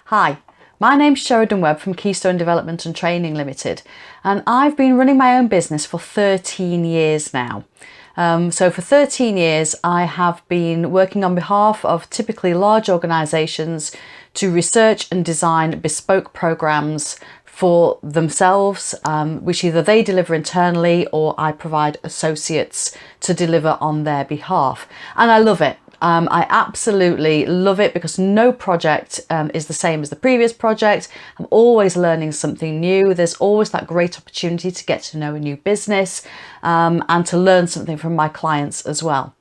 Hi, my name's Sheridan Webb from Keystone Development and Training Limited, and I've been running my own business for 13 years now. So for 13 years I have been working on behalf of typically large organisations to research and design bespoke programmes for themselves, which either they deliver internally or I provide associates to deliver on their behalf. And I love it. I absolutely love it because no project is the same as the previous project. I'm always learning something new. There's always that great opportunity to get to know a new business and to learn something from my clients as well.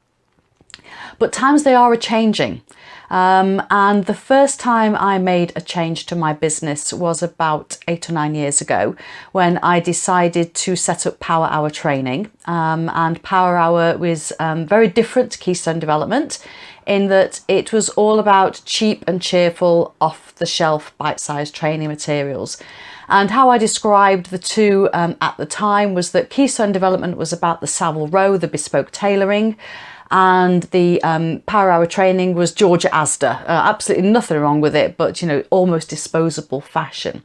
But times they are a-changing. And the first time I made a change to my business was about 8 or 9 years ago when I decided to set up Power Hour training. And Power Hour was very different to Keystone Development in that it was all about cheap and cheerful, off-the-shelf, bite-sized training materials. And how I described the two at the time was that Keystone Development was about the Savile Row, the bespoke tailoring, and the Power Hour training was Georgia Asda. Absolutely nothing wrong with it, but almost disposable fashion.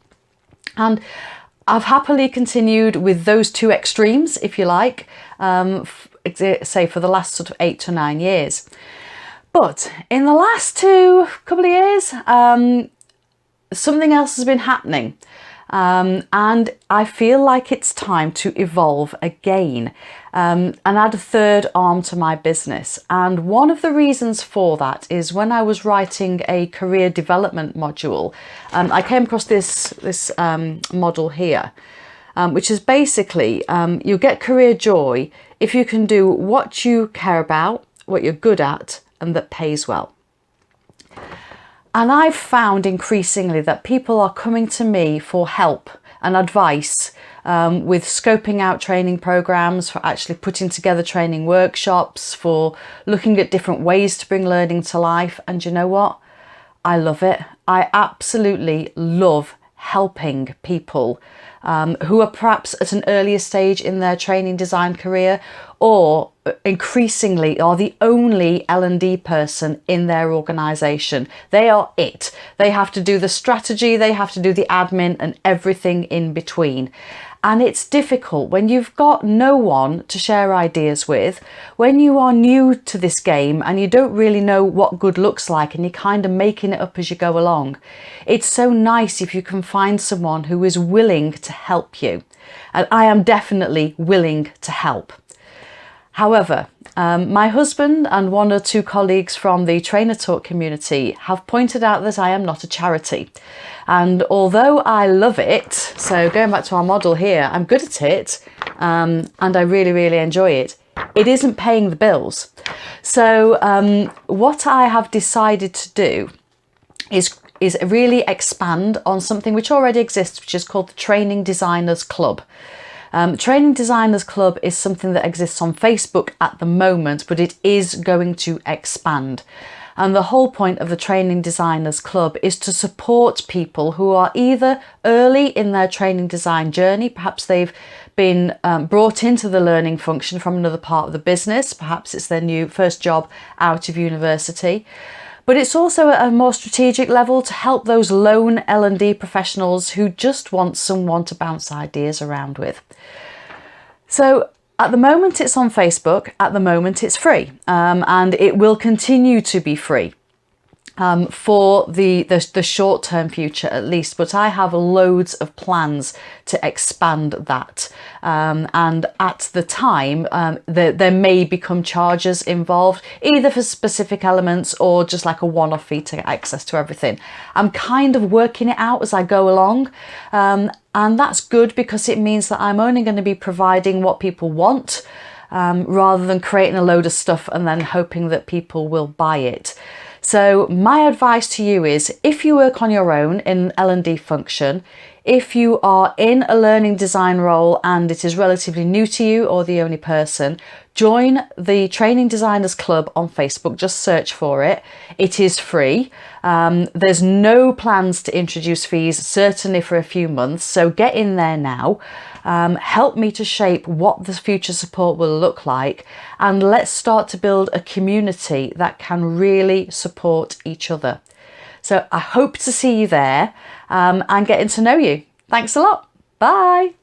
And I've happily continued with those two extremes, if you like, say for the last sort of 8 to 9 years. But in the last couple of years, something else has been happening. And I feel like it's time to evolve again and add a third arm to my business. And one of the reasons for that is when I was writing a career development module, I came across this model here, which is basically you'll get career joy if you can do what you care about, what you're good at, and that pays well. And I've found increasingly that people are coming to me for help and advice with scoping out training programs, for actually putting together training workshops, for looking at different ways to bring learning to life. And you know what? I love it. I absolutely love helping people who are perhaps at an earlier stage in their training design career, or increasingly are the only L&D person in their organisation. They are it. They have to do the strategy, they have to do the admin and everything in between. And it's difficult when you've got no one to share ideas with, when you are new to this game and you don't really know what good looks like and you're kind of making it up as you go along. It's so nice if you can find someone who is willing to help you. And I am definitely willing to help. However, my husband and 1 or 2 colleagues from the Trainer Talk community have pointed out that I am not a charity. And although I love it, so going back to our model here, I'm good at it and I really, really enjoy it. It isn't paying the bills. So what I have decided to do is really expand on something which already exists, which is called the Training Designers Club. Training Designers Club is something that exists on Facebook at the moment, but it is going to expand. And the whole point of the Training Designers Club is to support people who are either early in their training design journey, perhaps they've been brought into the learning function from another part of the business, perhaps it's their first job out of university. But it's also at a more strategic level to help those lone L&D professionals who just want someone to bounce ideas around with. So at the moment it's on Facebook, at the moment it's free, and it will continue to be free for the short-term future at least, but I have loads of plans to expand that, and at the time there may become charges involved, either for specific elements or just like a one-off fee to get access to everything. I'm kind of working it out as I go along, and that's good because it means that I'm only going to be providing what people want, rather than creating a load of stuff and then hoping that people will buy it. So my advice to you is, if you work on your own in an L&D function, if you are in a learning design role and it is relatively new to you or the only person, join the Training Designers Club on Facebook. Just search for it. It is free. There's no plans to introduce fees, certainly for a few months. So get in there now. Help me to shape what the future support will look like, and let's start to build a community that can really support each other. So I hope to see you there and getting to know you. Thanks a lot. Bye.